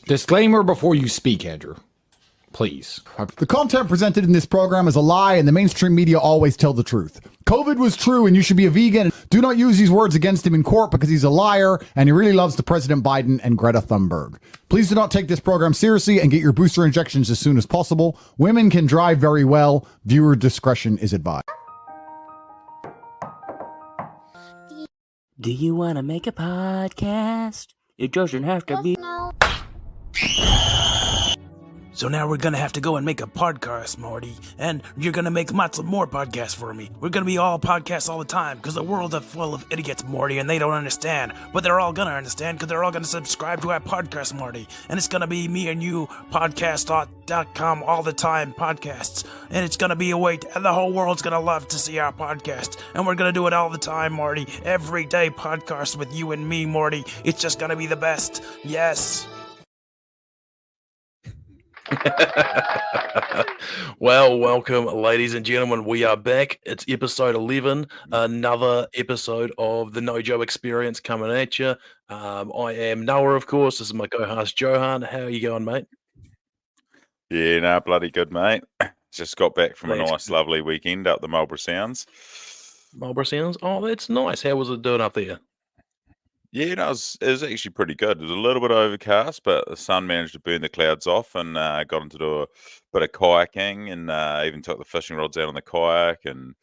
Disclaimer before you speak, Andrew. Please. The content presented in this program is a lie, and the mainstream media always tell the truth. COVID was true, and you should be a vegan. Do not use these words against him in court because he's a liar, and he really loves the President Biden and Greta Thunberg. Please do not take this program seriously and get your booster injections as soon as possible. Women can drive very well. Viewer discretion is advised. Do you want to make a podcast? It doesn't have to be... So now we're gonna have to go and make a podcast, Marty, and you're gonna make lots of more podcasts for me. We're gonna be all podcasts all the time, because the world is full of idiots, Marty, and they don't understand. But they're all gonna understand, because they're all gonna subscribe to our podcast, Marty. And it's gonna be me and you, podcast.com, all the time podcasts. And it's gonna be a way, and the whole world's gonna love to see our podcast. And we're gonna do it all the time, Marty. Every day podcast with you and me, Marty. It's just gonna be the best. Yes. Well, welcome, ladies and gentlemen. We are back. It's episode 11, another episode of the No Joe Experience coming at you. I am Noah, of course. This is my co-host Johan. How are you going, mate? Yeah, no, bloody good, mate. Just got back from a nice, lovely weekend up the Marlborough Sounds. Marlborough Sounds? Oh, that's nice. How was it doing up there? Yeah, no, it was actually pretty good. It was a little bit overcast, but the sun managed to burn the clouds off, and got into do a bit of kayaking, and even took the fishing rods out on the kayak, and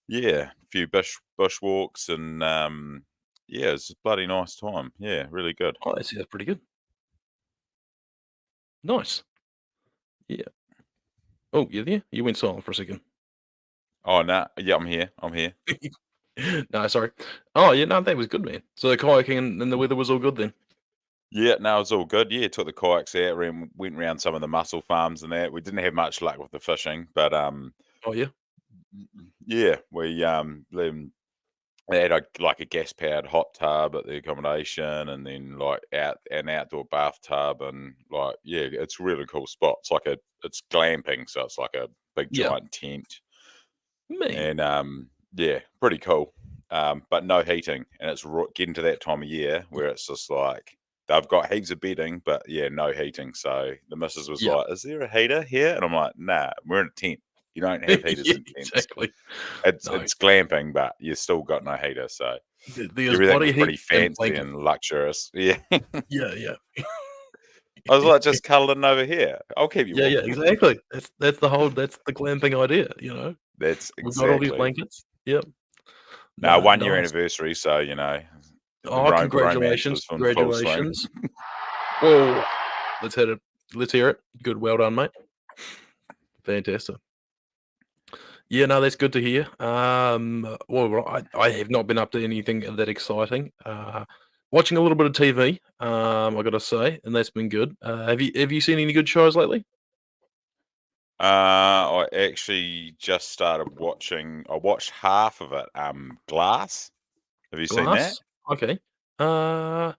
yeah, a few bush walks, and yeah, it was a bloody nice time. Yeah, really good. Oh, that sounds pretty good. Nice. Yeah. Oh, you there? You went silent for a second. Oh, no, yeah, I'm here. No, sorry. Oh, yeah, no, that was good, man. So the kayaking and the weather was all good then? Yeah, no, it was all good. Yeah, took the kayaks out, went around some of the mussel farms and that. We didn't have much luck with the fishing, but Oh, yeah? yeah, we they had a gas powered hot tub at the accommodation, and then like an outdoor bathtub, and like yeah, it's a really cool spot. It's glamping, so it's like a big Yeah. giant tent, Man. and yeah, pretty cool. But no heating, and it's getting to that time of year where it's just like they've got heaps of bedding, but yeah, no heating. So the missus was Yeah. like, "Is there a heater here?" And I'm like, "Nah, we're in a tent. You don't have heaters Yeah, in tents. exactly. It's No. glamping, but you still got no heater, so There's everything body was pretty heat and fancy blanket. and luxurious." Yeah, Yeah, yeah. I was like, "Just cuddling over here. I'll keep you Yeah, warm." yeah, exactly. That's the glamping idea, you know? That's We've got all these exactly. blankets. Yep. Now, No, 1 year nice. anniversary, so you know, the Oh, romance congratulations. was in full swing. Congratulations. Whoa. Let's hit it. Let's hear it. Good. Well done, mate. Fantastic. Yeah, no, that's good to hear. Well, I have not been up to anything that exciting. Watching a little bit of TV, I gotta say, and that's been good. Have you seen any good shows lately? I actually just started watching. I watched half of it. Glass. Have you seen that? Glass? Okay. I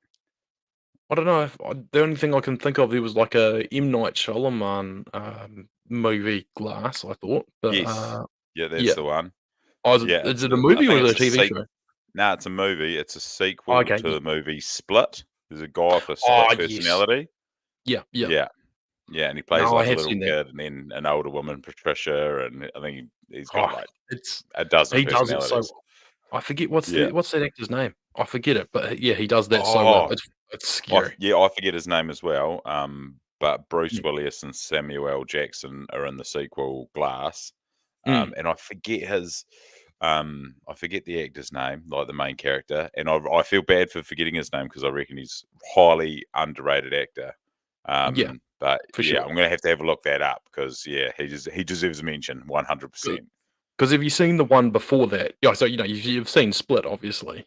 don't know if the only thing I can think of there was like a M. Night Shyamalan movie, Glass, I thought. But Yes. Yeah, that's yeah. the one. Oh, Yeah, is it a movie or think is it a it's TV show? No, it's a movie. It's a sequel Okay. to the movie Split. There's a guy with a Oh, split yes. personality. Yeah. Yeah, and he plays No, I like a have little seen that. kid, and then an older woman, Patricia, and I think he's got Oh, like it's a dozen he does it so personalities. well. I forget what's Yeah. that actor's name. I forget it, but yeah, he does that so well. Oh, It's scary. I forget his name as well. But Bruce Yeah. Willis and Samuel L. Jackson are in the sequel Glass. Mm. And I forget the actor's name, like the main character, and I feel bad for forgetting his name because I reckon he's highly underrated actor. Yeah, But for yeah, sure. I'm gonna have to look that up because yeah, he deserves a mention 100%. Because have you seen the one before that? Yeah, so you know you've seen Split, obviously.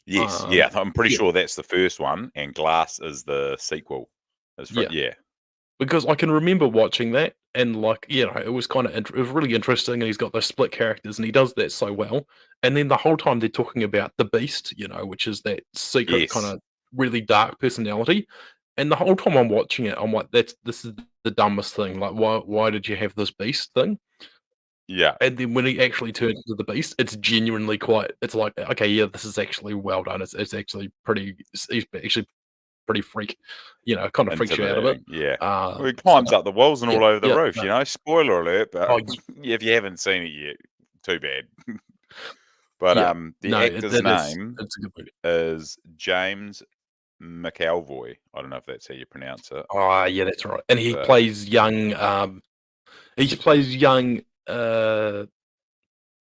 Yes, yeah, I'm pretty Yeah. sure that's the first one, and Glass is the sequel. Yeah. Yeah. Because I can remember watching that and like, you know, it was kind of it was really interesting, and he's got those split characters, and he does that so well. And then the whole time they're talking about the Beast, you know, which is that secret kind Yes. of really dark personality. And the whole time I'm watching it, I'm like, this is the dumbest thing. Like, why did you have this Beast thing? Yeah. And then when he actually turns into the Beast, it's genuinely quite. It's like, okay, yeah, this is actually well done. It's actually pretty. He's actually pretty freak, kind of freaks you out a bit. Intimidating. Yeah. Well, he So climbs up the walls and yeah, all over the yeah, roof. no. Spoiler alert. But Oh, if you haven't seen it yet, too bad. But yeah. the No, actor's that is name it's a good movie. is James McAvoy. I don't know if that's how you pronounce it. Oh, yeah, that's right. And he But plays young,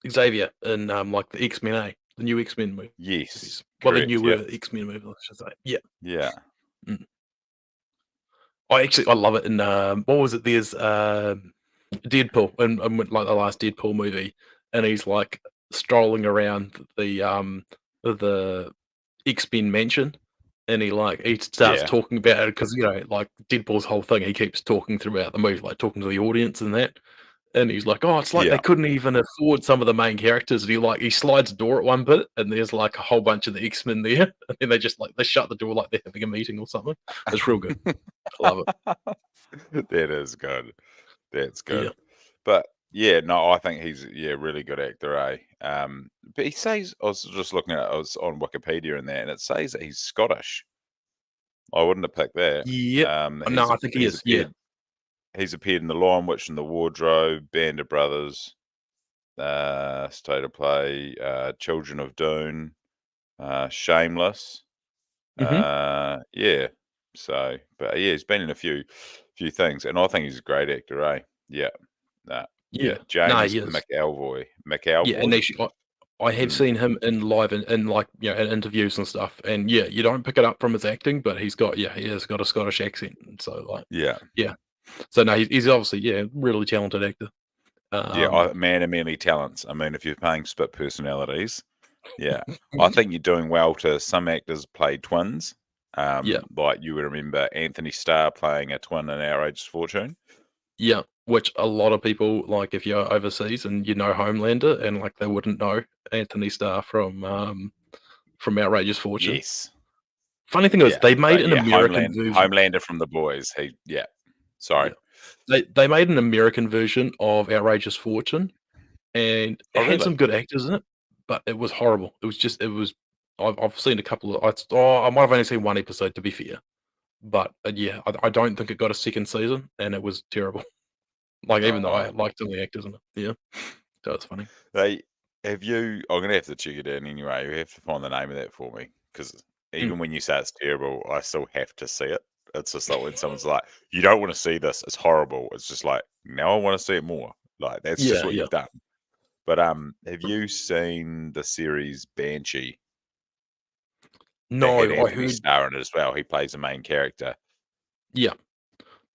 Xavier in, like, the X-Men, the new X-Men yes, movies. Well, the correct. new, Yeah. X-Men movie, I should say. Yeah. Yeah. Mm. I love it in, what was it? There's, Deadpool in, like, the last Deadpool movie, and he's, like, strolling around the X-Men mansion, and he starts Yeah. talking about it because, like, Deadpool's whole thing, he keeps talking throughout the movie, like, talking to the audience and that. And he's like, "Oh, it's like they Yeah. couldn't even afford some of the main characters." And he slides a door at one bit, and there's like a whole bunch of the X-Men there, and then they shut the door like they're having a meeting or something. It's real good. I love it. That is good. That's Yeah. good. But yeah, no, I think he's really good actor, eh? But he says I was just looking at I was on Wikipedia and that, and it says that he's Scottish. I wouldn't have picked that. Yep. No, I think he is. Yeah. He's appeared in The Lion, Witch, and the Wardrobe, Band of Brothers, State of Play, Children of Dune, Shameless. Yeah. So, but yeah, he's been in a few things, and I think he's a great actor, eh? Yeah. Nah. Yeah. Yeah. No, James he is. McAvoy. Yeah, and actually, I have Mm. seen him in live and like in interviews and stuff. And yeah, you don't pick it up from his acting, but he has got a Scottish accent. And so like, Yeah. yeah. So no, he's obviously really talented actor. Yeah. Man of many talents. I mean, if you're playing split personalities, yeah, I think you're doing well to some actors play twins. Yeah. Like you would remember Anthony Starr playing a twin in Outrageous Fortune. Yeah, which a lot of people like if you're overseas and Homelander and like they wouldn't know Anthony Starr from Outrageous Fortune. Yes. Funny thing is Yeah, they made but an yeah, American version. Homelander from The Boys. Sorry. They made an American version of Outrageous Fortune, and it had really? some good actors in it, but it was horrible. I've seen a couple of I might have only seen one episode to be fair, but yeah, I don't think it got a second season, and it was terrible. Like even though I liked all the actors in it, yeah, so it's funny. I'm gonna have to check it out anyway. You have to find the name of that for me because even when you say it's terrible, I still have to see it. It's just like when someone's like, "You don't want to see this; it's horrible." It's just like, now I want to see it more. Like that's just what you've done. But have you seen the series Banshee? No, That had I Anthony heard. Starr in it as well. He plays the main character. Yeah,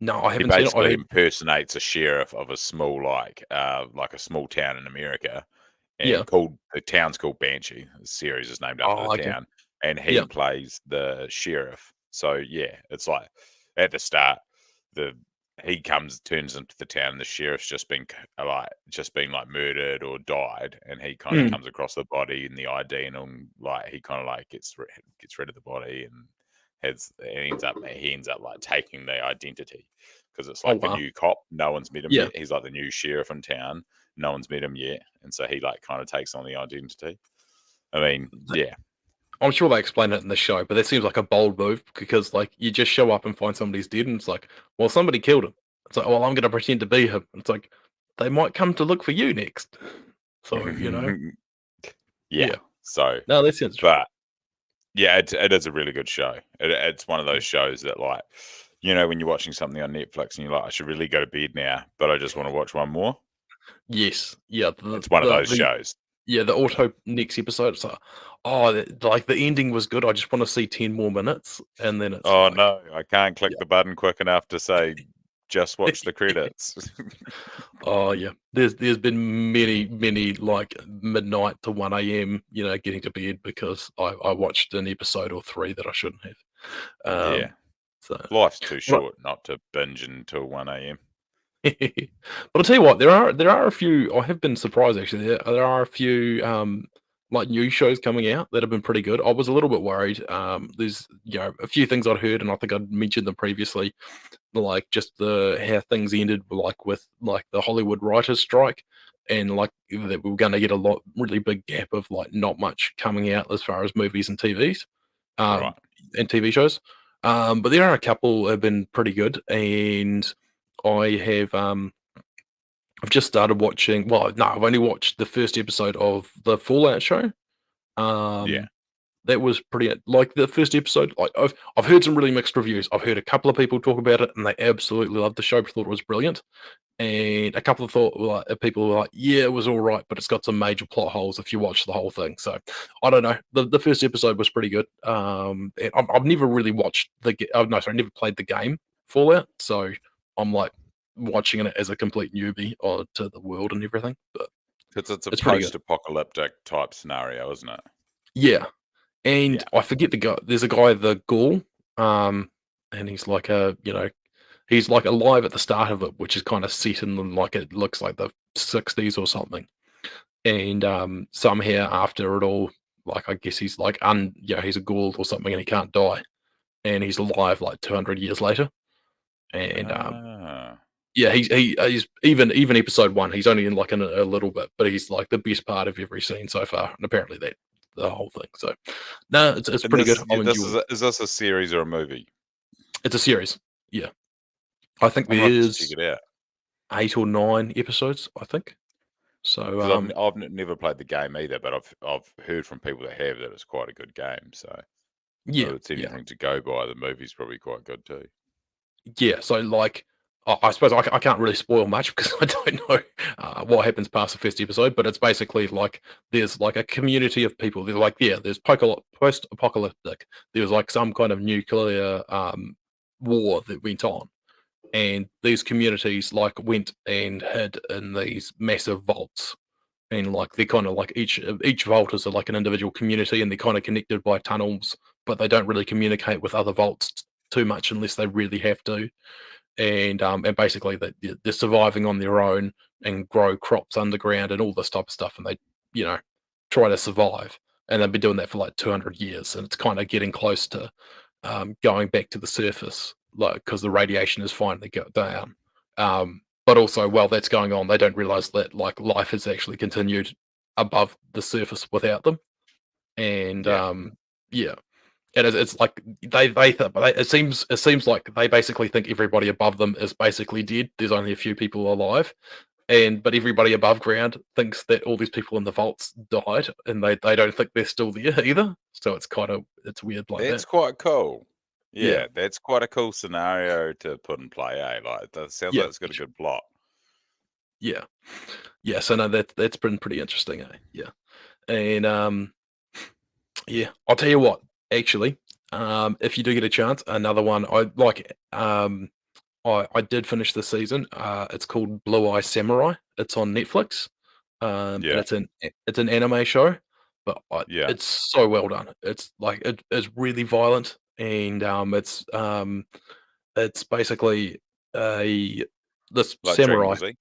no, I He haven't seen it. I basically heard. impersonates a sheriff of a small like a small town in America, Yeah. and the town's called Banshee. The series is named after Oh, the okay. town, and he Yeah. plays the sheriff. So yeah, it's like at the start, he turns into the town, and the sheriff's just been like murdered or died, and he kind of comes across the body and the ID, and like he kind of like gets rid of the body and he ends up like taking the identity because it's like the wow. new cop. No one's met him Yeah. yet. He's like the new sheriff in town. No one's met him yet, and so he like kind of takes on the identity. I mean, yeah. I'm sure they explain it in the show, but that seems like a bold move because, like, you just show up and find somebody's dead, and it's like, well, somebody killed him. It's like, well, I'm going to pretend to be him. It's like, they might come to look for you next. So, Yeah. So, no, that sounds true. but yeah, it is a really good show. It's one of those shows that, like, when you're watching something on Netflix and you're like, I should really go to bed now, but I just want to watch one more. Yes, yeah, It's one of those shows. Yeah, the auto next episode. It's like the ending was good. I just want to see 10 more minutes, and then it's like, No, I can't click the button quick enough to say just watch the credits. Oh yeah, there's been many like midnight to 1 a.m. Getting to bed because I watched an episode or 3 that I shouldn't have. Yeah. So Life's too short not to binge until 1 a.m. but I'll tell you what, there are a few. I have been surprised actually. There are a few like new shows coming out that have been pretty good. I was a little bit worried. There's a few things I'd heard, and I think I'd mentioned them previously, like just how things ended, like with like the Hollywood writers' strike, and like that we were going to get a really big gap of like not much coming out as far as movies and TVs, Right. and TV shows. But there are a couple that have been pretty good, and I have I've just started watching. Well, no, I've only watched the first episode of the Fallout show. Yeah. That was pretty like the first episode. Like I've heard some really mixed reviews. I've heard a couple of people talk about it, and they absolutely loved the show. Thought it was brilliant. And a couple of people were like, "Yeah, it was all right, but it's got some major plot holes if you watch the whole thing." So I don't know. The first episode was pretty good. And I've never really watched no, sorry, never played the game Fallout. So I'm like watching it as a complete newbie to the world and everything. But Because it's a it's pretty good. post-apocalyptic type scenario, isn't it? Yeah, and Yeah. I forget the guy. There's a guy, the Ghoul, and he's like he's like alive at the start of it, which is kind of set in like it looks like the 60s or something. And somehow after it all, like I guess he's like he's a ghoul or something, and he can't die, and he's alive like 200 years later. And Ah. yeah, he's even episode one. He's only in like in a little bit, but he's like the best part of every scene so far, and apparently that the whole thing. So no, it's And pretty good. this I'm this enjoying. is this a series or a movie? It's a series. Yeah, I think I'm gonna have to there's check it out. 8 or 9 episodes. I think so. 'Cause never played the game either, but I've heard from people that have that it's quite a good game. So Yeah, if it's yeah. anything to go by, the movie's probably quite good too. Yeah, so like, I suppose I can't really spoil much because I don't know what happens past the first episode. But it's basically like there's like a community of people. There's like there's post-apocalyptic. There's like some kind of nuclear war that went on, and these communities like went and hid in these massive vaults. And like they're kind of like each vault is like an individual community, and they're kind of connected by tunnels, but they don't really communicate with other vaults too much unless they really have to. And basically they're surviving on their own and grow crops underground and all this type of stuff, and they you know try to survive, and they've been doing that for like 200 years, and it's kind of getting close to going back to the surface, like because the radiation has finally got down. But also while that's going on, they don't realize that like life has actually continued above the surface without them. And Yeah. yeah, and it's like it seems like they basically think everybody above them is basically dead. There's only a few people alive, and but everybody above ground thinks that all these people in the vaults died, and they don't think they're still there either. So it's weird like That's that. quite cool. Yeah, Yeah, that's quite a cool scenario to put in play, eh? Like that sounds yeah, like it's got a good plot. yeah, yeah. So no, that's been pretty interesting, eh? Yeah, and yeah, I'll tell you what. Actually, if you do get a chance, another one I like. I did finish the season. It's called Blue Eye Samurai. It's on Netflix, and Yeah. it's an anime show, but Yeah. it's so well done. It's like it's really violent, and it's basically a this Like Dragon samurai. Ball Z.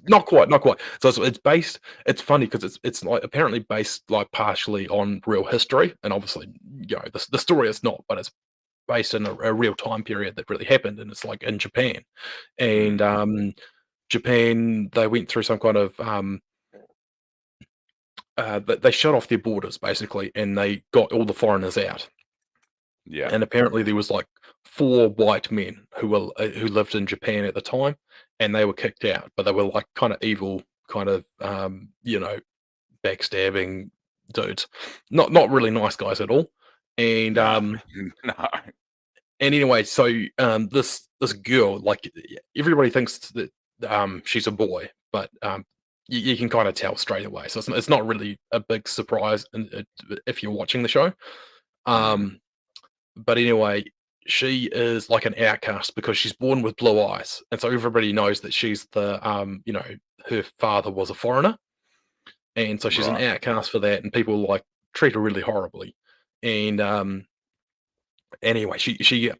Not quite, not quite. So it's based. It's funny because it's like apparently based like partially on real history, and obviously the story is not, but it's based in a real time period that really happened, and it's like in Japan. And Mm. Japan, they went through some kind of they shut off their borders basically, and they got all the foreigners out. Yeah. And apparently there was like 4 white men who lived in Japan at the time, and they were kicked out, but they were like kind of evil, kind of backstabbing dudes, not really nice guys at all. And No. No. and anyway, so this girl, like everybody thinks that she's a boy, but you can kind of tell straight away. So it's not really a big surprise if you're watching the show. Mm. Um, but anyway, she is like an outcast because she's born with blue eyes, and so everybody knows that she's her father was a foreigner, and so she's an Right. outcast for that, and people like treat her really horribly. And anyway, she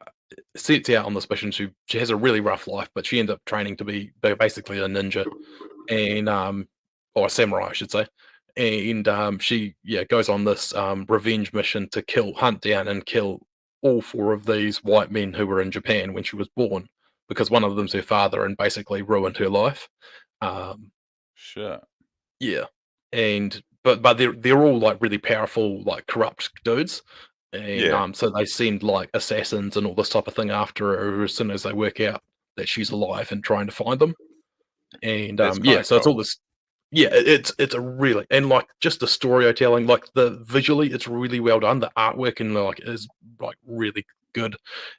sets out on this mission. She has a really rough life, but she ends up training to be basically a ninja, and or a samurai, I should say. And she goes on this revenge mission to hunt down and kill all 4 of these white men who were in Japan when she was born, because one of them's her father and basically ruined her life. Um, Sure. yeah, and but they're all like really powerful, like corrupt dudes, And so they send like assassins and all this type of thing after her as soon as they work out that she's alive and trying to find them. And That's yeah, kinda so it's all cool. this. Yeah, it's a really, and like just the storytelling, like the visually, it's really well done. The artwork and like is like really good,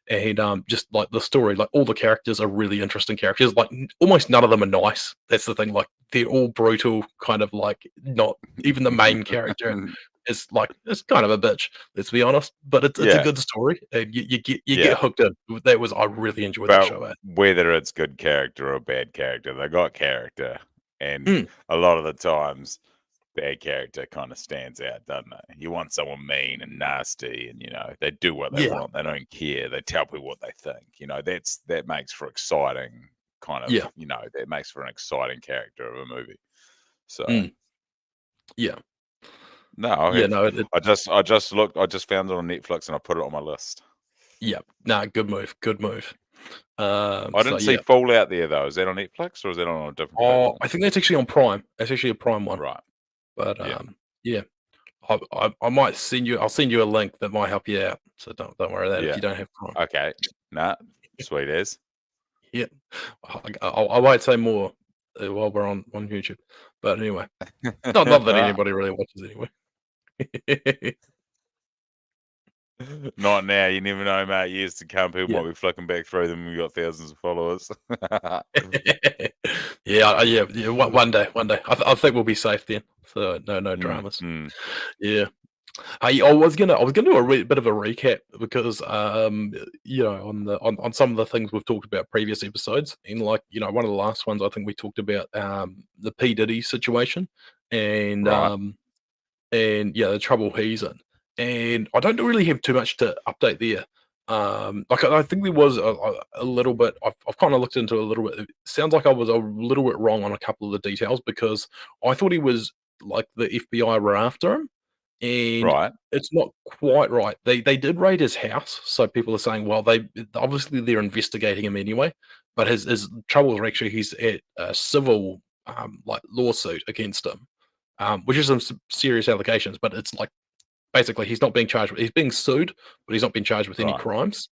and just like the story, like all the characters are really interesting characters. Like almost none of them are nice. That's the thing. Like they're all brutal, kind of like not even the main character is like it's kind of a bitch. Let's be honest, but it's a Yeah, good story, and you yeah. get hooked in. I really enjoyed that But show. whether it's good character or bad character, they got character, and Mm, a lot of the times, bad character kind of stands out, doesn't it? You want someone mean and nasty, and they do what they yeah, want. They don't care. They tell people what they think. That makes for exciting kind of. yeah, That makes for an exciting character of a movie. So mm, yeah, no, yeah. No, I just looked. I just found it on Netflix and I put it on my list. yeah. Nah, good move, good move. I So didn't see yeah. Fallout there though. Is that on Netflix or is that on a different Oh, platform? I think that's actually on Prime. That's actually a Prime one. Right. But Yeah. yeah, I might send you. I'll send you a link that might help you out. So don't worry about that if Yeah. you don't have Prime. Okay. Nah. Sweet as. Yeah, I won't say more while we're on YouTube. But anyway, not that anybody really watches anyway. Not now. You never know, mate. Years to come, people Yeah. might be flicking back through them. We got thousands of followers. Yeah. One day. I think we'll be safe then. So no Mm, dramas. mm. Yeah. I was gonna do a bit of a recap because on some of the things we've talked about previous episodes, and like one of the last ones I think we talked about the P Diddy situation, and Right. yeah, the trouble he's in, and I don't really have too much to update there. Like I think there was a little bit. I've kind of looked into it a little bit. It sounds like I was a little bit wrong on a couple of the details because I thought he was like the FBI were after him, and Right. it's not quite right. They did raid his house, so people are saying, well, they're investigating him anyway. But his troubles are actually he's at a civil like lawsuit against him, which is some serious allegations. But it's like basically he's not being charged. He's being sued, but he's not being charged with any Right. crimes.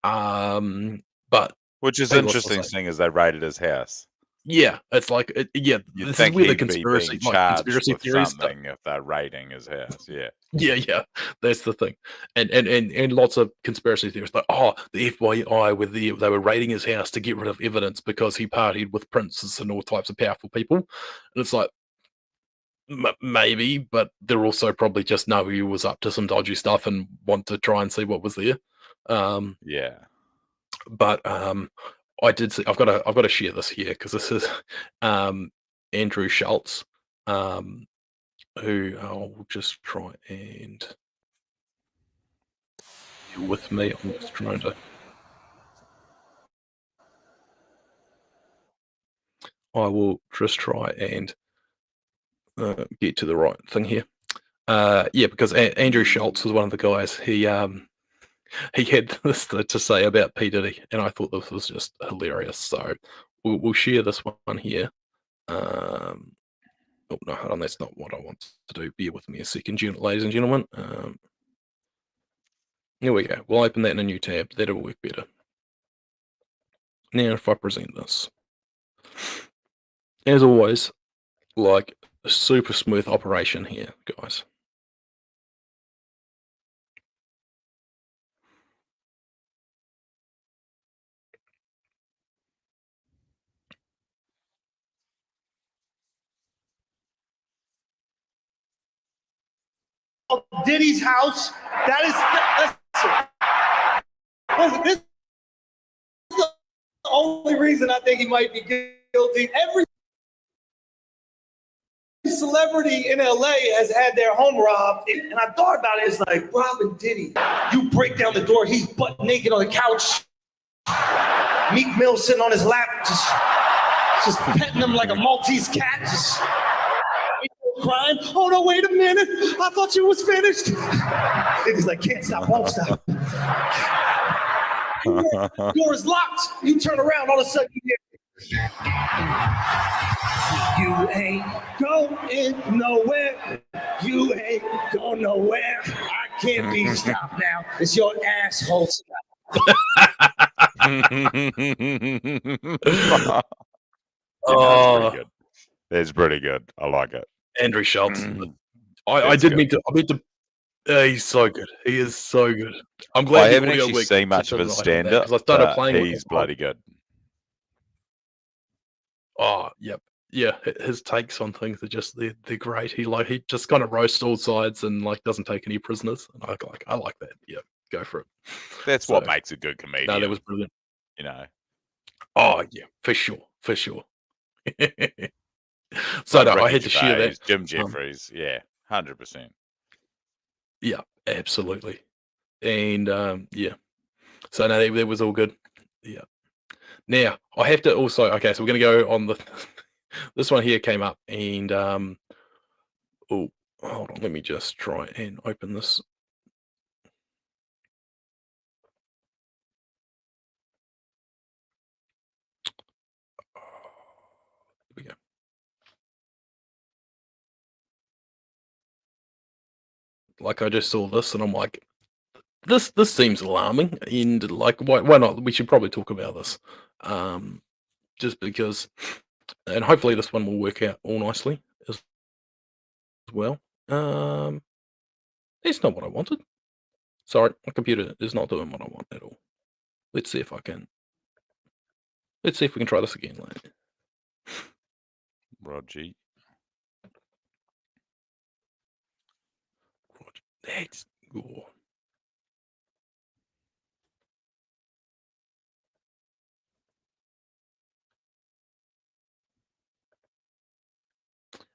But Which is people are still interesting, saying, seeing as they raided his house. yeah, it's like yeah, You'd this is think where the he'd be being charged conspiracy with theories start. something if they're raiding his house. Yeah. Yeah, that's the thing, and lots of conspiracy theories like, oh, the FBI they were raiding his house to get rid of evidence because he partied with princes and all types of powerful people, and it's like maybe, but they're also probably just know he was up to some dodgy stuff and want to try and see what was there. Um, Yeah. but I did see. I've got to share this here because this is Andrew Schultz, who I'll just try and bear with me. I'm just trying to. I will just try and get to the right thing here. Yeah, because Andrew Schultz was one of the guys. He had this to say about P Diddy, and I thought this was just hilarious. So we'll share this one here. Oh no, hold on, that's not what I want to do. Bear with me a second, ladies and gentlemen. Here we go. We'll open that in a new tab. That'll work better. Now, if I present this, as always, like a super smooth operation here, guys. Diddy's house. That is, listen, this is the only reason I think he might be guilty. Every celebrity in LA has had their home robbed, and I thought about it. It's like robbing Diddy. You break down the door, he's butt naked on the couch. Meek Mill sitting on his lap, just petting him like a Maltese cat. Just crying. Oh no, wait a minute. I thought you was finished. He's like, can't stop, won't stop. Door is locked. You turn around, all of a sudden you hear, you ain't going nowhere. You ain't going nowhere. I Can't be stopped now. It's your asshole. That's pretty good. It's pretty good. I like it. Andrew Schultz. I That's did good. need to. I need to. He's so good. He is so good. I'm I glad the haven't audio actually worked seen much of his stand-up, because I started but playing. he's bloody good. Oh, yep. Yeah, his takes on things are just they're great. He just kind of roasts all sides and like doesn't take any prisoners. And I like that. Yeah, go for it. That's what makes a good comedian. No, that was brilliant. You know. Oh yeah, for sure. So Like no, I Ricky had to share Gervais, that. Jim Jeffries, 100%. Yeah, absolutely. And yeah. So no, that was all good. Yeah. Now I have to also so we're gonna go on the this one here came up and oh hold on, let me just try and open this. Here we go. Like I just saw this and I'm like, this seems alarming and like why not? We should probably talk about this. Just because and hopefully this one will work out all nicely as well. That's not what I wanted. Sorry, my computer is not doing what I want at all. Let's see if we can try this again later. Roger. That's cool.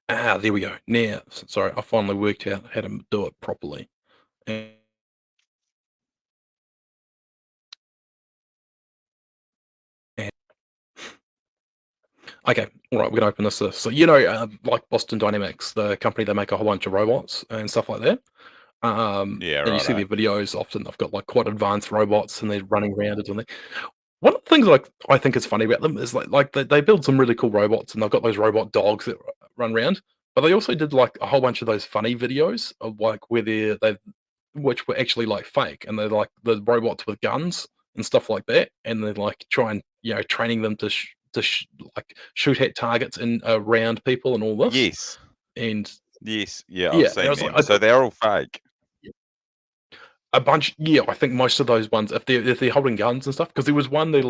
There we go. Now, sorry, I finally worked out how to do it properly. And okay, all right, we're gonna open this. So like Bostin Dynamics, the company that make a whole bunch of robots and stuff like that. And you see their videos. Often they've got like quite advanced robots and they're running around and doing that. One of the things I think is funny about them is like they build some really cool robots and they've got those robot dogs that run around. But they also did like a whole bunch of those funny videos of like where which were actually like fake and they're like the robots with guns and stuff like that, and they're like try and training them to like shoot at targets and around people and all this. Yes. And yes, yeah, yeah, I've seen them. like, so they're all fake. a bunch, yeah. I think most of those ones, if they're holding guns and stuff, because there was one they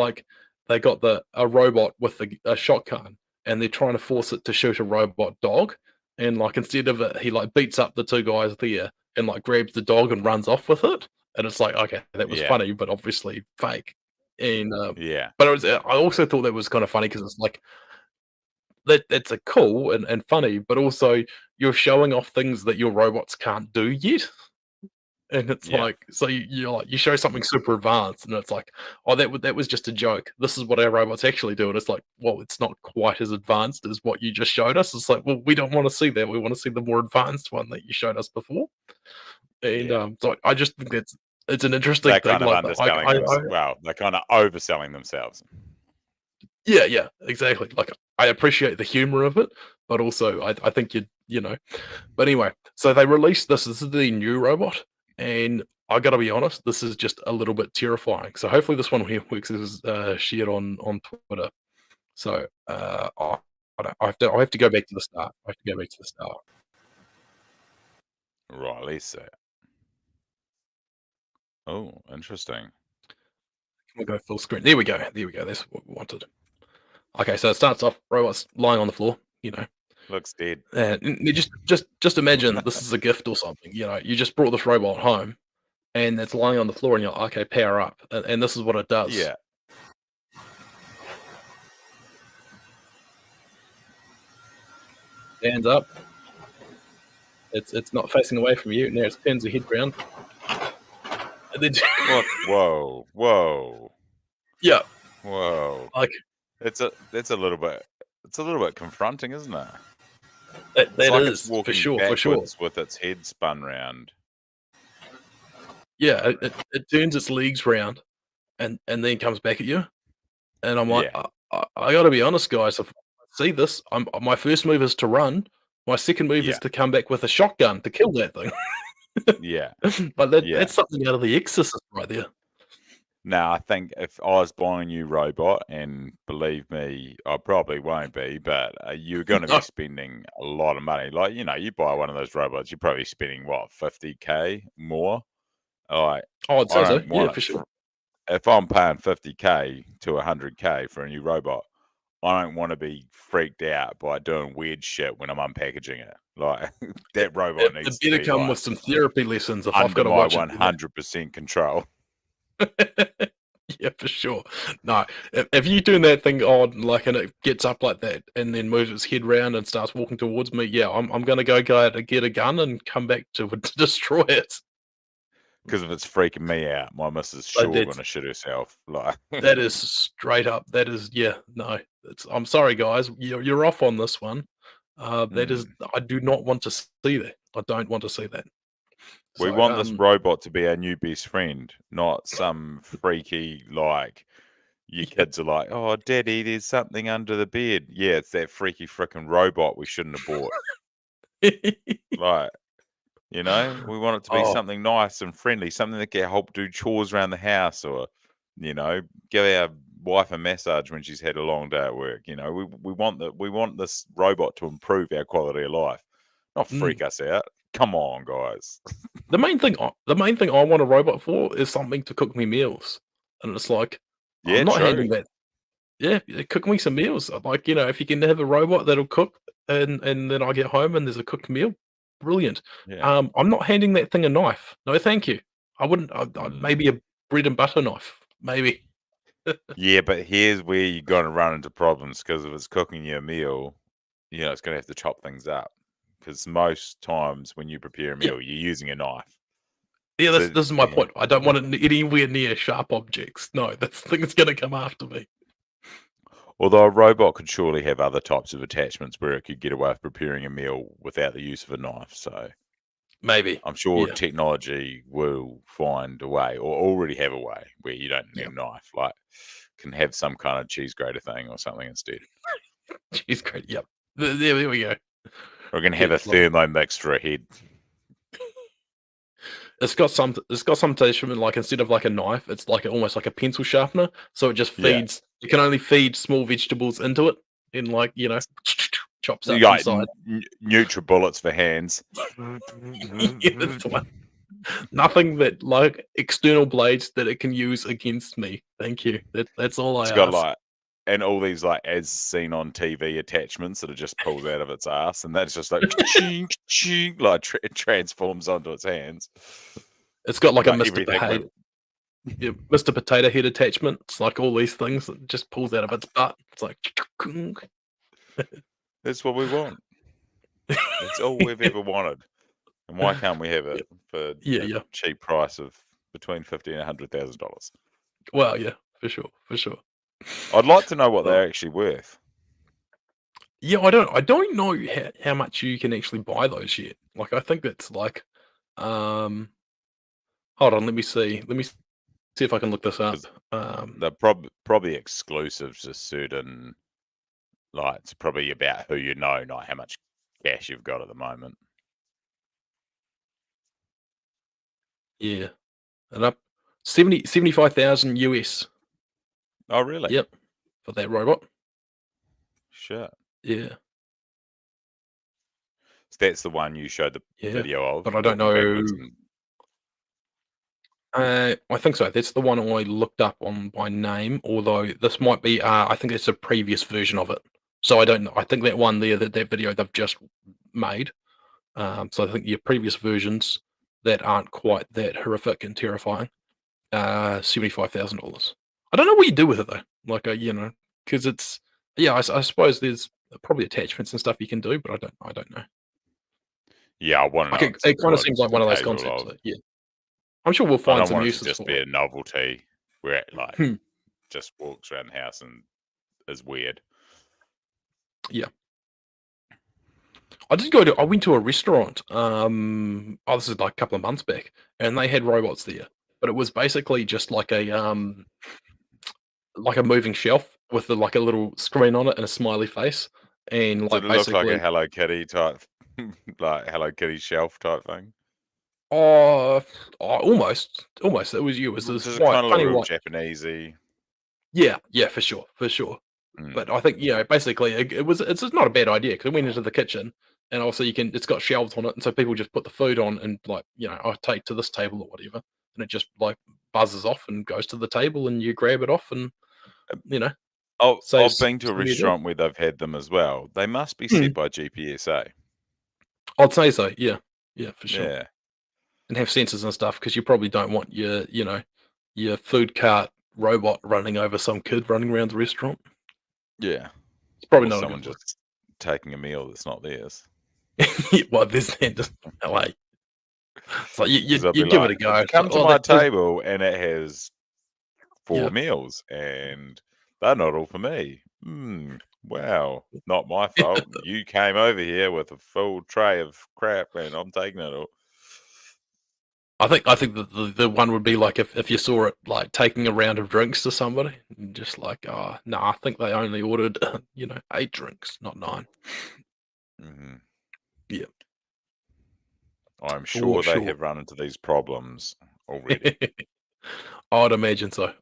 got a robot with a shotgun, and they're trying to force it to shoot a robot dog, and like instead of it, he like beats up the two guys there and like grabs the dog and runs off with it, and it's like okay, that was funny, but obviously fake. And but it was. I also thought that was kind of funny because it's like that's a cool and funny, but also you're showing off things that your robots can't do yet. And it's like, so you show something super advanced, and it's like, oh, that was just a joke. This is what our robots actually do, and it's like, well, it's not quite as advanced as what you just showed us. It's like, well, we don't want to see that. We want to see the more advanced one that you showed us before. And so I just think it's an interesting They're thing. kind of underselling they're kind of overselling themselves. Yeah, exactly. Like I appreciate the humor of it, but also I think But anyway, so they released this. This is the new robot. And I got to be honest, this is just a little bit terrifying. So hopefully this one here works. This is shared on Twitter. So I have to go back to the start. Right, let's see. Oh, interesting. We'll go full screen. There we go. That's what we wanted. Okay, so it starts off robots lying on the floor. Looks dead. You just imagine this is a gift or something. You just brought this robot home, and it's lying on the floor, and you're like, okay, power up, and this is what it does. Yeah. Hands up. It's not facing away from you. Now it turns the head round. And then What? Whoa. Yeah. Whoa. Like that's a little bit confronting, isn't it? That like is it's for sure. With its head spun round. Yeah, it turns its legs round and then comes back at you. And I'm like, I got to be honest, guys. If I see this, my first move is to run. My second move is to come back with a shotgun to kill that thing. Yeah. But Yeah. that's something out of The Exorcist right there. Now, I think if I was buying a new robot, and believe me, I probably won't be, but you're going to be No. spending a lot of money. Like, you buy one of those robots, you're probably spending what, 50K more? Like, Oh, I'd I say so. don't Yeah, want for it. sure. If I'm paying 50K to 100K for a new robot, I don't want to be freaked out by doing weird shit when I'm unpackaging it. Like, that robot It needs to better be come like with some therapy lessons if I've under got to my watch it do that. 100% control. Yeah, for sure. No, if you turn that thing on, like, and it gets up like that, and then moves its head round and starts walking towards me, yeah, I'm gonna go to get a gun and come back to destroy it. Because if it's freaking me out, my missus But sure gonna shit herself. Like, that is straight up. That is, yeah, no. I'm sorry, guys. You're off on this one. That is, I do not want to see that. I don't want to see that. we So, want this robot to be our new best friend, not some freaky, like, your yeah. kids are like, "Oh, daddy, there's something under the bed." Yeah, it's that freaky frickin' robot we shouldn't have bought. Like, we want it to be Oh, something nice and friendly, something that can help do chores around the house, or, give our wife a massage when she's had a long day at work. We want this robot to improve our quality of life, not mm. freak us out. Come on, guys. The main thing I want a robot for is something to cook me meals, and it's like, I'm Yeah, not true. handing that. Yeah, cook me some meals. Like, if you can have a robot that'll cook, and then I get home and there's a cooked meal, brilliant. Yeah. I'm not handing that thing a knife. No, thank you. I wouldn't. Mm. Maybe a bread and butter knife, maybe. Yeah, but here's where you're gonna run into problems, because if it's cooking you a meal, it's gonna have to chop things up. Because most times when you prepare a Yeah, meal, you're using a knife. yeah. This So, this is my point. I don't want it anywhere near sharp objects. No, that thing's gonna come after me. although a robot could surely have other types of attachments where it could get away with preparing a meal without the use of a knife. So Maybe. I'm sure Yeah. technology will find a way, or already have a way, where you don't need Yeah. a knife. Like, can have some kind of cheese grater thing or something instead. She's great. Yep. There we go. Or can Yeah, have a thermomix for a head. It's got some attachment, like, instead of like a knife, it's like almost like a pencil sharpener. So it just Yeah. feeds. You can only feed small vegetables into it, and, like, chops You up got inside. NutriBullets for hands. Yeah, that's the one. Nothing that, like, external blades that it can use against me. Thank you. That's all I It's got ask. like, and all these like as seen on TV attachments that it just pulls out of its ass, and that's just like ching ching, like it transforms onto its hands. It's got like a Like Mr. everything. Potato, yeah, Mr. Potato Head attachment. It's like all these things that just pulls out of its butt. It's like, That's what we want. It's all we've ever wanted, and why can't we have it for yeah, a yeah. cheap price of between $50,000 and $100,000? Well, yeah, for sure, for sure. I'd like to know what Well, they're actually worth. yeah, I don't know how much you can actually buy those yet. Like, I think it's like, um, hold on, let me see. Let me see if I can look this up. 'Cause they're probably exclusive to certain. Like, it's probably about who you know, not how much cash you've got at the moment. Yeah, and up 75,000 US. Oh, really? Yep, for that robot. Shit. Yeah, So that's the one you showed the yeah, video of, but I don't walking know. backwards and I think so. That's the one I looked up on by name. Although this might be, I think it's a previous version of it. So I don't know. I think that one there, that video they've just made. So I think your previous versions that aren't quite that horrific and terrifying. $75,000. I don't know what you do with it though. Like, because it's, yeah. I suppose there's probably attachments and stuff you can do, but I don't know. yeah, I want to Like, know it kind of what seems it's like one of those capable concepts. of. That, yeah, I'm sure we'll I find don't some want it to uses just for be it. a novelty where it like Hmm. just walks around the house and is weird. Yeah. I went to a restaurant, this is like a couple of months back, and they had robots there, but it was basically just like a moving shelf with like a little screen on it and a smiley face, and Did like it look like a basically, Hello Kitty type, like Hello Kitty shelf type thing? Almost. It was you. It was this Does it white, kind of look funny real white. Japanesey? Yeah, for sure. Mm. But I think basically it's just not a bad idea because it went into the kitchen, and also it's got shelves on it, and so people just put the food on and I take to this table or whatever, and it just like buzzes off and goes to the table, and you grab it off, and you know I've saves been to a some of your job. restaurant where they've had them as well. They must be Hmm. set by GPSA. I'd say so. Yeah, for sure. Yeah. And have sensors and stuff because you probably don't want your food cart robot running over some kid running around the restaurant. Yeah. It's probably Or not a someone good look. just taking a meal that's not theirs. Well, there's that just LA. It's like you 'Cause they'll be give it like, a go. It's "Come like, to oh, my there's table," and it has 4 yeah. meals, and they're not all for me. Wow, not my fault. You came over here with a full tray of crap, and I'm taking it all. I think the one would be like if you saw it like taking a round of drinks to somebody, and just like, oh no, I think they only ordered 8 drinks, not 9. Mhm. Yeah, I'm for sure they sure. have run into these problems already. I'd imagine so.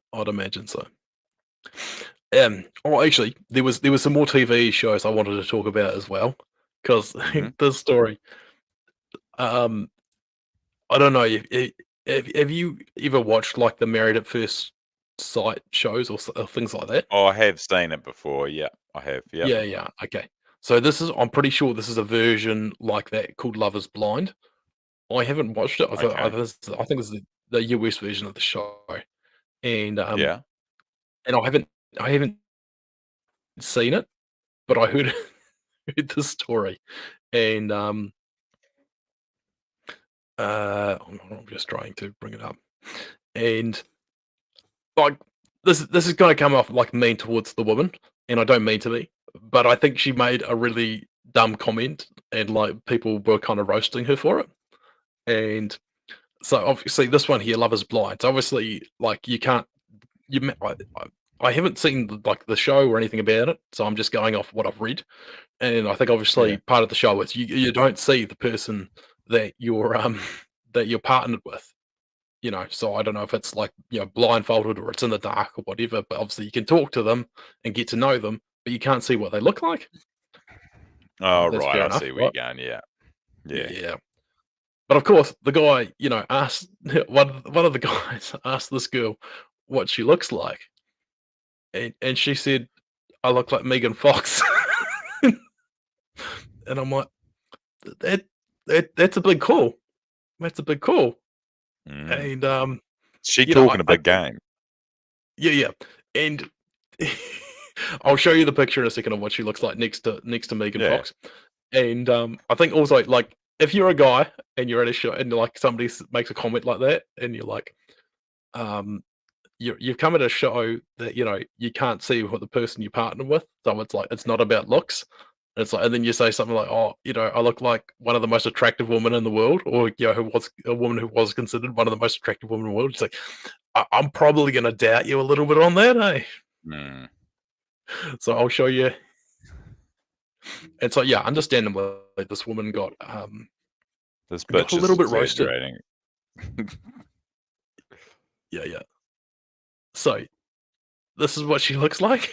Actually, there was some more TV shows I wanted to talk about as well, because Mhm. this story. Um, I don't know have you ever watched like the Married at First Sight shows or things like that? Oh, I have seen it before, yeah, I have, yep. Yeah. Okay. So I'm pretty sure this is a version like that called Love Is Blind. I haven't watched it. Okay, I think this is the US version of the show, and yeah. I haven't seen it, but I heard heard the story, and I'm just trying to bring it up, and like this is going to come off like mean towards the woman, and I don't mean to be, but I think she made a really dumb comment, and like people were kind of roasting her for it, and so obviously this one here, Love Is Blind. So obviously, like you can't you. I haven't seen like the show or anything about it, so I'm just going off what I've read. And I think Yeah. obviously part of the show is you don't see the person that you're that you're partnered with. So I don't know if it's like blindfolded or it's in the dark or whatever, but obviously you can talk to them and get to know them, but you can't see what they look like. Oh, That's right, fair I enough, see where you're right? going, yeah. Yeah. Yeah. But of course, the guy, asked one of the guys asked this girl what she looks like, and she said, "I look like Megan Fox," and I'm like, "That that's a big call. That's a big call." Mm. And She I, talking a I big game. yeah, and I'll show you the picture in a second of what she looks like next to Megan Yeah. Fox. And I think also like if you're a guy and you're at a show and like somebody makes a comment like that, and you're like, um, you've come at a show that you can't see what the person you partner with, so it's like it's not about looks. It's like, and then you say something like, "Oh, I look like one of the most attractive women in the world," or who was a woman who was considered one of the most attractive women in the world. It's like I'm probably going to doubt you a little bit on that, eh? Mm. So I'll show you. And so yeah, understandably, this woman This got bitch a is little bit roasted. exaggerating. Yeah. So this is what she looks like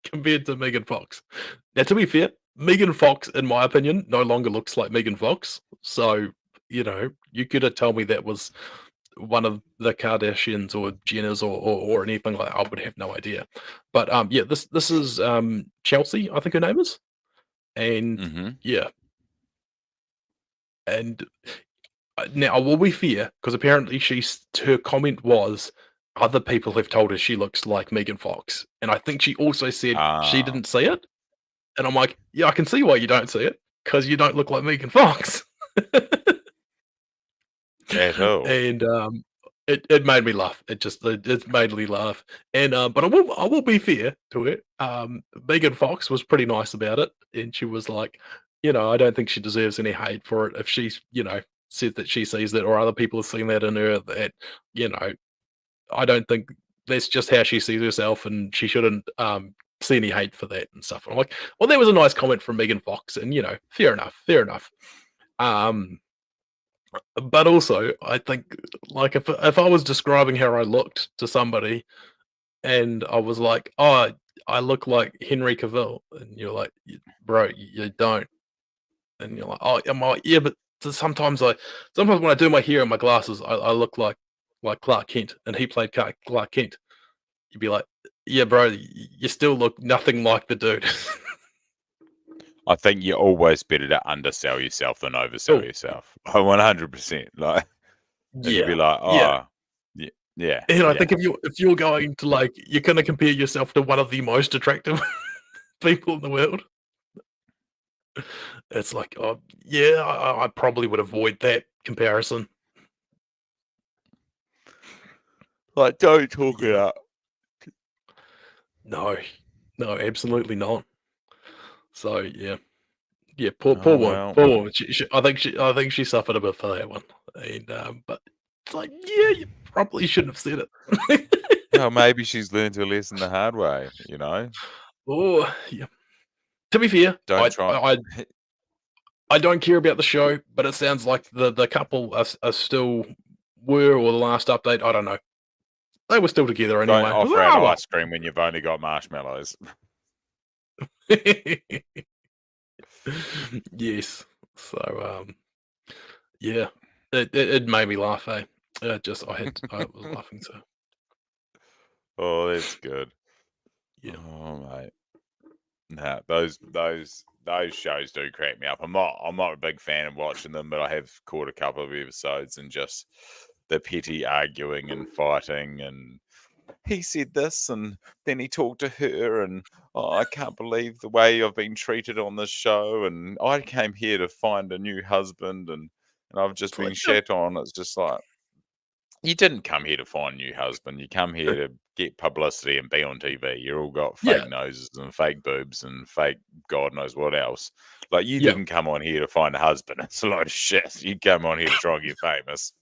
compared to Megan Fox. Now, to be fair, Megan Fox, in my opinion, no longer looks like Megan Fox. So, you could have told me that was one of the Kardashians or Jenners or anything like that. I would have no idea. But yeah, this is Chelsea, I think her name is. And Mhm. yeah, and now I will be fair because apparently her comment was other people have told her she looks like Megan Fox, and I think she also said she Ah, didn't see it. And I'm like, yeah, I can see why you don't see it because you don't look like Megan Fox. at all. And it made me laugh. It made me laugh. And but I will be fair to it. Megan Fox was pretty nice about it, and she was like, I don't think she deserves any hate for it if she's said that she sees that or other people have seen that in her. That you know, I don't think that's just how she sees herself, and she shouldn't see any hate for that and stuff. And I'm like, well, that was a nice comment from Megan Fox, and fair enough. Um, But also, I think, like, if I was describing how I looked to somebody and I was like, "Oh, I look like Henry Cavill," and you're like, Bro, you don't." And you're like, "Oh, am I?" Yeah, but sometimes when I do my hair and my glasses, I look like Clark Kent, and he played Clark Kent. You'd be like, "Yeah, bro, you still look nothing like the dude." I think you're always better to undersell yourself than oversell Oh, yourself. 100%. Like, and you'd be yeah, like, yeah. oh, yeah, yeah, And I yeah. think if you're going to, like, you're gonna compare yourself to one of the most attractive people in the world, it's like, oh, yeah, I probably would avoid that comparison. Like, don't talk it Yeah. up. No. No, absolutely not. So, yeah. Yeah, poor Oh, woman, well. poor woman. I think she suffered a bit for that one, and, but it's like, yeah, you probably shouldn't have said it. Well, maybe she's learned her lesson the hard way, you know? Oh, yeah. To be fair, Don't try. I don't care about the show, but it sounds like the couple are still were, or the last update, I don't know. They were still together Don't anyway. offer out Oh, well. ice cream when you've only got marshmallows. Yes. So, yeah, it made me laugh, eh? I was laughing, so Oh, that's good. yeah. Oh, mate. Nah, those shows do crack me up. I'm not a big fan of watching them, but I have caught a couple of episodes and just the petty arguing and fighting, and he said this and then he talked to her, and oh, I can't believe the way I've been treated on this show, and I came here to find a new husband, and I've just It's been like, "Yep, shat on. It's just like, you didn't come here to find a new husband. You come here to get publicity and be on TV. You all got yeah, fake noses and fake boobs and fake God knows what else. Like, you yeah, didn't come on here to find a husband. It's a lot of shit. You come on here to try and get famous.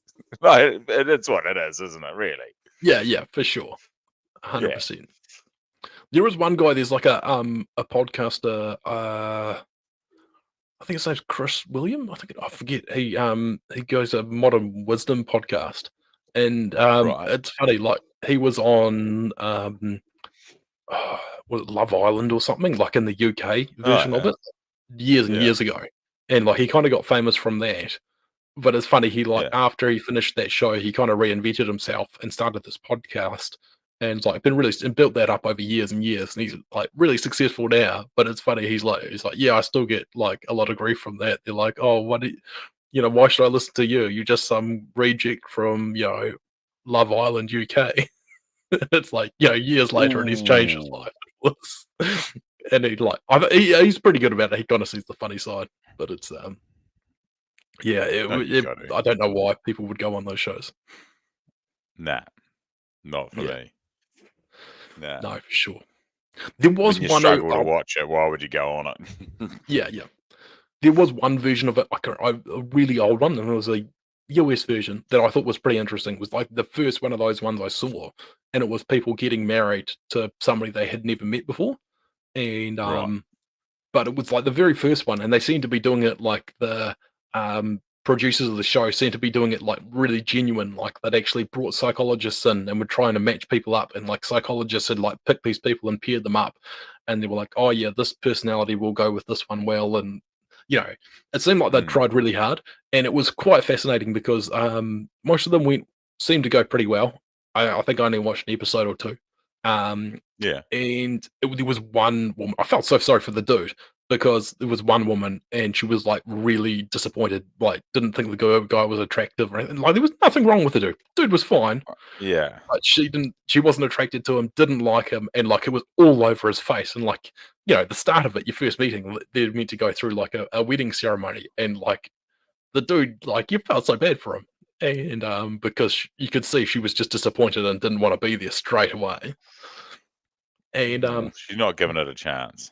Like, it's what it is, isn't it? Really? yeah, for sure, Yeah. 100%." There is one guy. There's like a podcaster. I think his name's Chris William. I forget. He goes a Modern Wisdom podcast, and Right. it's funny. Like, he was on uh, was it Love Island or something, like in the UK Oh, version of yeah. it, years and Yeah. years ago, and like he kind of got famous from that. But it's funny, he, like, Yeah. after he finished that show, he kinda reinvented himself and started this podcast, and, like, been really and built that up over years and years, and he's, like, really successful now. But it's funny, he's like, "Yeah, I still get, like, a lot of grief from that." They're like, "Oh, what do why should I listen to you? You're just some reject from, Love Island, UK." It's like, years later, and he's changed his Ooh. life. And he's pretty good about it. He kinda sees the funny side, but it's, yeah, No, you got to. I don't know why people would go on those shows. Nah, not for Yeah, me. Nah. no, for sure. There was When you one struggle to watch it, why would you go on it? yeah, yeah. There was one version of it, like a really old one, and it was a US version that I thought was pretty interesting. It was like the first one of those ones I saw, and it was people getting married to somebody they had never met before, and, Right. but it was like the very first one, and they seemed to be doing it like producers of the show seemed to be doing it like really genuine. Like, they'd actually brought psychologists in and were trying to match people up, and like psychologists had like picked these people and paired them up, and they were like, "Oh yeah, this personality will go with this one well," and it seemed like they'd Mm. tried really hard, and it was quite fascinating because most of them seemed to go pretty well. I think I only watched an episode or two. Um, Yeah. and there was one woman. I felt so sorry for the dude because there was one woman and she was like really disappointed. Like, didn't think the guy was attractive or anything. Like, there was nothing wrong with the dude. Dude was fine, Yeah. but she wasn't attracted to him. Didn't like him, and like it was all over his face. And like, the start of it, your first meeting, they're meant to go through like a wedding ceremony, and like the dude, like, you felt so bad for him. And because you could see she was just disappointed and didn't want to be there straight away. And Well, she's not giving it a chance.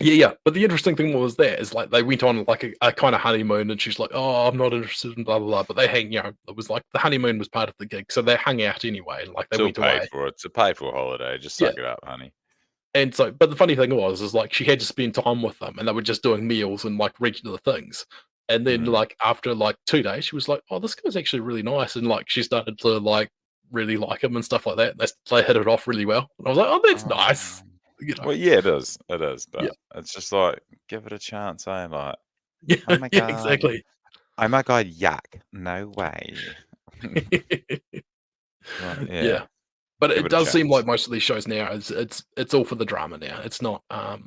yeah. But the interesting thing was that is like they went on like a kind of honeymoon, and she's like, "Oh, I'm not interested in blah blah blah." But they it was like the honeymoon was part of the gig, so they hung out anyway, and like they It's all went paid away. for. It's a paid for holiday. Just Yeah. suck it up, honey. And so, but the funny thing was, is like she had to spend time with them, and they were just doing meals and like regular things. And then Mhm. like after like 2 days, she was like, "Oh, this guy's actually really nice," and like she started to like really like him and stuff like that. They hit it off really well. And I was like, "Oh, that's nice," Um, you know. well, yeah, it is, Yeah, but it's just like, give it a chance, eh? Like, yeah, oh my yeah, god, exactly. oh my god, yuck, no way. Like, Yeah, yeah, but give it it a does seem like chance. most of these shows now it's all for the drama now. It's not, Oh,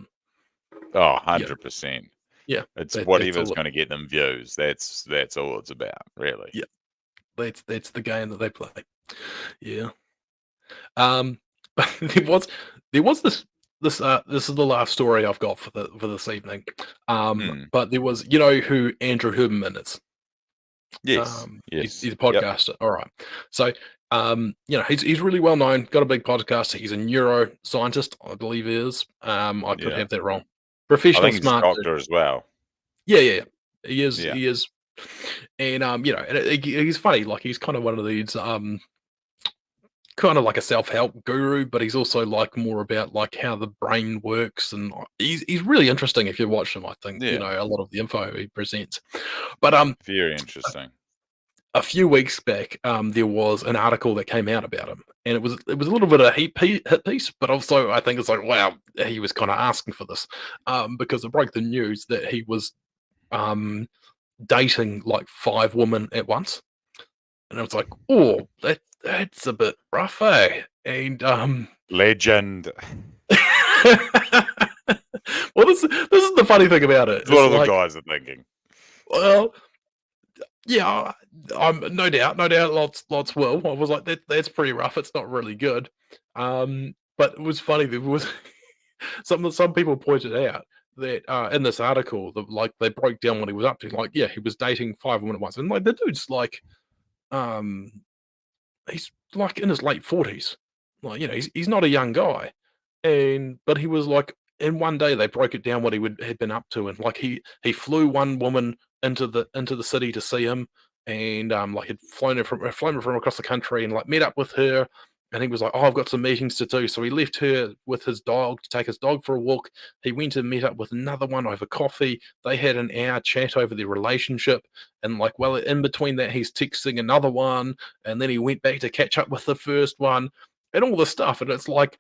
yeah, 100%. yeah, It's that's whatever's all. going to get them views. That's all it's about, really. Yeah, that's the game that they play. Yeah. Um, but there was this is the last story I've got for this evening. Mm. But there was, you know who Andrew Huberman is? Yes, He's yes, a yep, podcaster. All right. So, he's really well known, got a big podcast. He's a neuroscientist, I believe he is. I could yeah. have that wrong. I Professional think he's a smart dude. doctor as well. Yeah, yeah, yeah. He is, Yeah, he is. And he's funny, like he's kind of one of these kind of like a self-help guru, but he's also like more about like how the brain works, and he's really interesting if you watch him. I think yeah, a lot of the info he presents. But very interesting. a few weeks back, there was an article that came out about him, and it was a little bit of a hit piece, but also I think it's like, wow, he was kind of asking for this, because it broke the news that he was um, dating like 5 women at once, and I was like, oh, that's a bit rough, eh? And Legend. well, this is the funny thing about it. It's It's what all the like, guys are thinking. well, yeah, I'm no doubt, lots will. I was like, that's pretty rough. It's not really good. But it was funny. There was some people pointed out that in this article, like they broke down what he was up to. Like, yeah, he was dating 5 women at once, and like the dude's like, um, he's like in his late 40s. Like, he's not a young guy, but he was like, in one day they broke it down what had been up to, and like he flew one woman into the city to see him, and like he'd flown her from across the country and like met up with her, and he was like, oh, I've got some meetings to do, so he left her with his dog to take his dog for a walk. He went and met up with another one over coffee. They had an hour chat over their relationship, and like, well, in between that he's texting another one, and then he went back to catch up with the first one, and all this stuff, and it's like,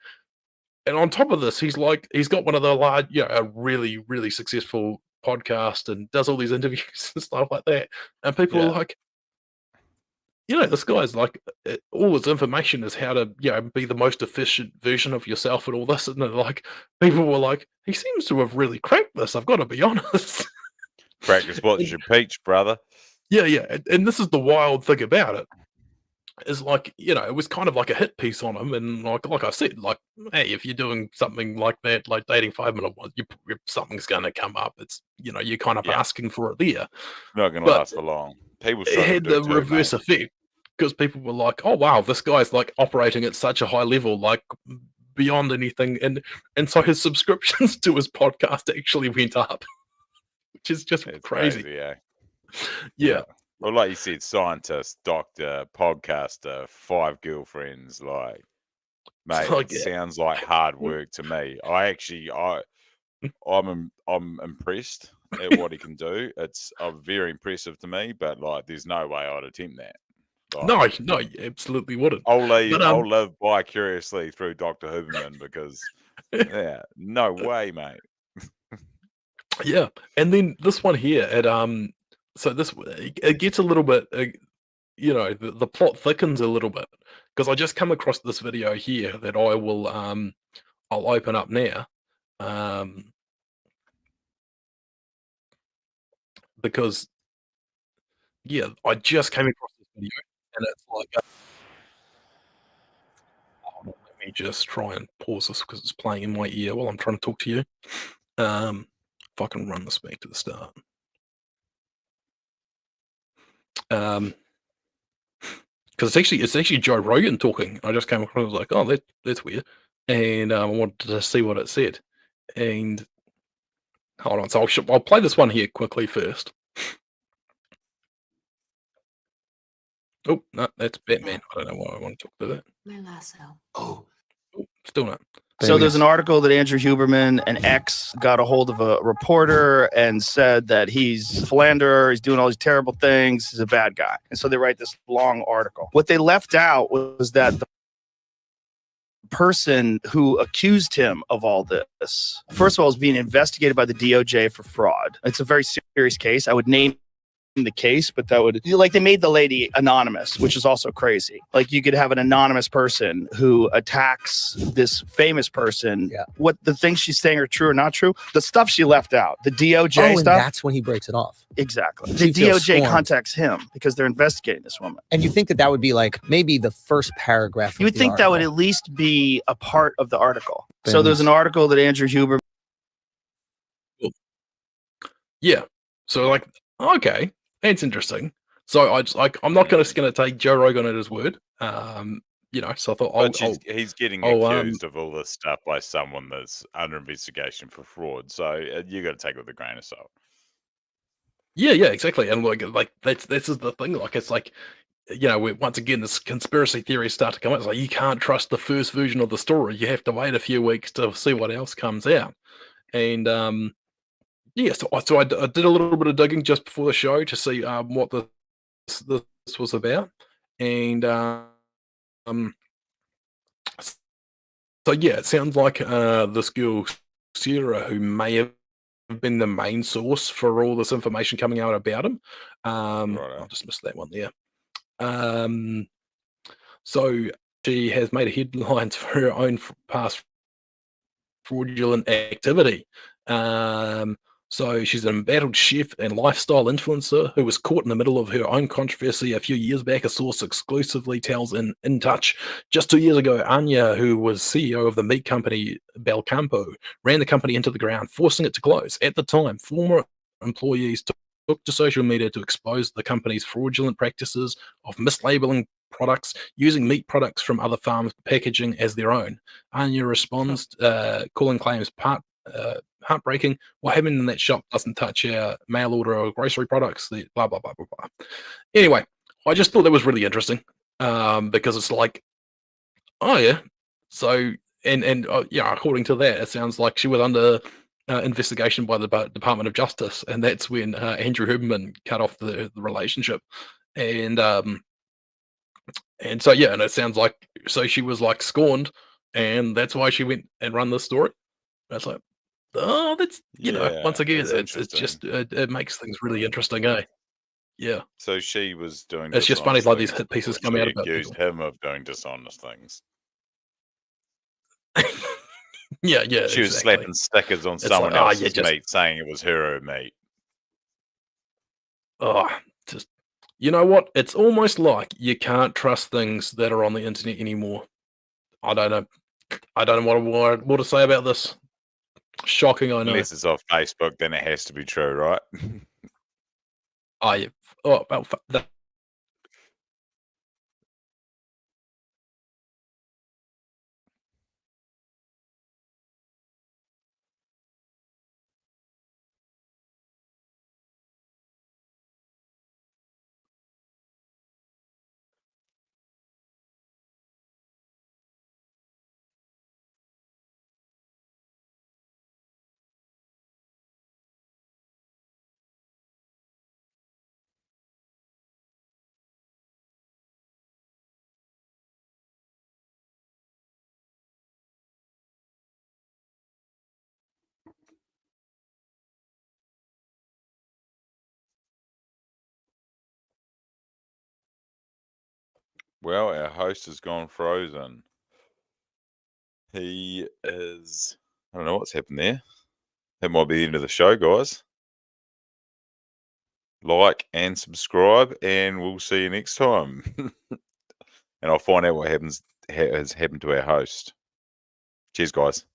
and on top of this, he's got one of the large, a really, really successful podcast and does all these interviews and stuff like that. And people are Yeah, like, this guy's like, all his information is how to, be the most efficient version of yourself and all this. And then, like, people were like, he seems to have really cracked this. I've got to be honest. practice what you preach, brother. Yeah, yeah. And this is the wild thing about it. Is like, it was kind of like a hit piece on him, and like I said, like, hey, if you're doing something like that, like dating 5 minute ones, something's going to come up. It's you're kind of Yeah, asking for it there, not gonna but last for long. People it struggle to had do the it too, mate. reverse effect because people were like, oh wow, this guy's like operating at such a high level, like beyond anything, and so his subscriptions to his podcast actually went up, which is just It's crazy. crazy, eh? Yeah, Yeah. Well, like you said, scientist, doctor, podcaster, 5 girlfriends, like, it's mate, like, it sounds like hard work to me. I'm impressed at what he can do. It's very impressive to me, but like, there's no way I'd attempt that. Like, no, you absolutely wouldn't. I'll But I'll live vicariously through Dr. Huberman because, yeah, no way, mate. yeah, and then this one here so this it gets a little bit, the plot thickens a little bit because I just come across this video here that I'll open up now, um, because yeah, I just came across this video, and it's like, hold on, let me just try and pause this because it's playing in my ear while I'm trying to talk to you. If I can run this back to the start. Um, because it's actually Joe Rogan talking. I just came across, I was like, oh, that's weird, and I wanted to see what it said. And hold on, so I'll play this one here quickly first. Oh no, that's Batman. I don't know why I want to talk to that. My lasso. Oh, Oh, still not. So there's an article that Andrew Huberman, an ex, got a hold of a reporter and said that he's a philanderer, he's doing all these terrible things, he's a bad guy. And so they write this long article. What they left out was that the person who accused him of all this, first of all, is being investigated by the DOJ for fraud. It's a very serious case. I would name the case, but that would, like, they made the lady anonymous, which is also crazy. Like, you could have an anonymous person who attacks this famous person. Yeah. What the things she's saying are true or not true. The stuff she left out, the DOJ and stuff. that's when he breaks it off. Exactly. She The feels DOJ scorned. contacts him because they're investigating this woman. And you think that that would be like maybe the first paragraph. You would think that would at least be a part of the article. So there's an article that Andrew Huberman. Yeah. So like, okay, that's interesting. So I'm not gonna take Joe Rogan at his word. You know, so I thought But he's getting accused of all this stuff by someone that's under investigation for fraud. So you got to take it with a grain of salt. yeah, exactly. And like this is the thing. Like, it's like, you know, once again, this conspiracy theories start to come out. It's like, you can't trust the first version of the story. You have to wait a few weeks to see what else comes out. And yeah, so I did a little bit of digging just before the show to see what this was about. And so yeah, it sounds like this girl Sarah, who may have been the main source for all this information coming out about him. I just missed that one there. So she has made headlines for her own past fraudulent activity. So she's an embattled chef and lifestyle influencer who was caught in the middle of her own controversy a few years back. A source exclusively tells In Touch. Just 2 years ago, Anya, who was CEO of the meat company Belcampo, ran the company into the ground, forcing it to close. At the time, former employees took to social media to expose the company's fraudulent practices of mislabeling products, using meat products from other farms, packaging as their own. Anya responds, calling claims heartbreaking. What happened in that shop doesn't touch our mail order or grocery products. Blah, blah, blah, blah, blah. Anyway, I just thought that was really interesting because it's like, oh yeah. So, and yeah, according to that, it sounds like she was under investigation by the Department of Justice, and that's when Andrew Huberman cut off the relationship. And so yeah, and it sounds like, so she was like scorned, and that's why she went and run this story. That's like, oh, that's, you know, once again, it's just it makes things really interesting, eh? Yeah. So she was doing. It's just funny, like these hit pieces come out about accused him of doing dishonest things. yeah. She was slapping stickers on someone else's meat, saying it was her meat. Oh, just, you know what? It's almost like you can't trust things that are on the internet anymore. I don't know what to say about this. Shocking, I know. Unless it's off Facebook, then it has to be true, right? Oh, yeah. Oh, well, Well, our host has gone frozen. He is. I don't know what's happened there. That might be the end of the show, guys. Like and subscribe, and we'll see you next time. And I'll find out what has happened to our host. Cheers, guys.